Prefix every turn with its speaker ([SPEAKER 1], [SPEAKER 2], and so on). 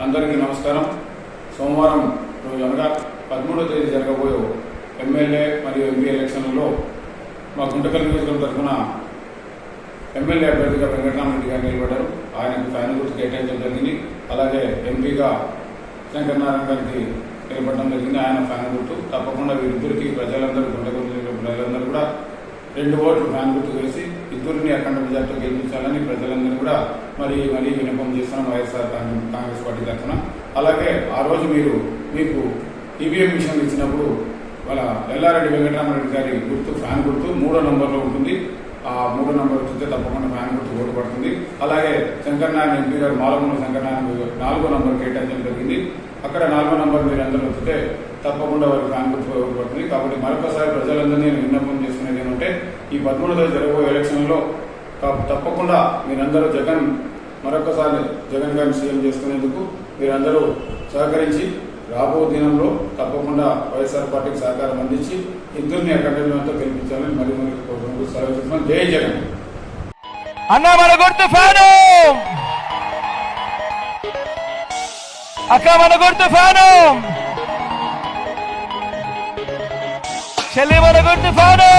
[SPEAKER 1] అందరికీ నమస్కారం. సోమవారం రోజు అనగా 13వ తేదీ జరగబోయే ఎమ్మెల్యే మరియు ఎంపీ ఎలక్షన్లలో మా గుంటకల్ నియోజకవర్గం తరఫున ఎమ్మెల్యే అభ్యర్థిగా వెంకటరామరెడ్డి గారు నిలబడ్డారు. ఆయనకు ఫ్యాన్ గుర్తు కేటాయించడం జరిగింది. అలాగే ఎంపీగా శంకర్ నారాయణ గారికి నిలబడడం జరిగింది. ఆయన ఫ్యాన్ గుర్తు. తప్పకుండా వీరిద్దరికి ప్రజలందరూ గుంటకల్ ప్రజలందరూ కూడా 2 ఓట్లు ఫ్యాన్ గుర్తు వేసి ఇద్దరిని అఖండ మెజార్టీతో గెలిపించాలని ప్రజలందరూ కూడా మరీ విన్నపం చేస్తున్నాం వైఎస్ఆర్ కాంగ్రెస్ పార్టీ తరఫున. అలాగే ఆ రోజు మీకు ఈవీఎం మిషన్ ఇచ్చినప్పుడు వాళ్ళ ఎల్లారెడ్డి వెంకటరామరెడ్డి గారి గుర్తు ఫ్యాన్ గుర్తు 3వ నంబర్లో ఉంటుంది. ఆ 3వ నంబర్ వస్తే తప్పకుండా ఫ్యాన్ గుర్తు ఓటు పడుతుంది. అలాగే శంకర్ నారాయణ ఎంపీ గారు మాలమూల శంకర్ నారాయణ 4వ నంబర్ కేటాయించడం జరిగింది. అక్కడ 4వ నంబర్ మీరు అందరూ వస్తే తప్పకుండా వారికి ఫ్యాన్ గుర్తు ఓటు పడుతుంది. కాబట్టి మరొకసారి ప్రజలందరినీ విన్నపం చేసుకునేది ఏమంటే ఈ 13వ తేదీ జరగబోయే ఎలక్షన్లో తప్పకుండా మీరందరూ మరొకసారి జగన్ గారిని సీఎం చేసుకునేందుకు మీరందరూ సహకరించి రాబో దినంలో తప్పకుండా వైఎస్ఆర్ పార్టీకి సహకారం అందించి ఇద్దరిని అఖండంతో గెలిపించాలని మరి సెలవు. జై జగన్.
[SPEAKER 2] అన్న మన గుర్తు ఫ్యాను, అక్క మన గుర్తు ఫ్యాను, చెల్లి మన గుర్తు ఫ్యాను.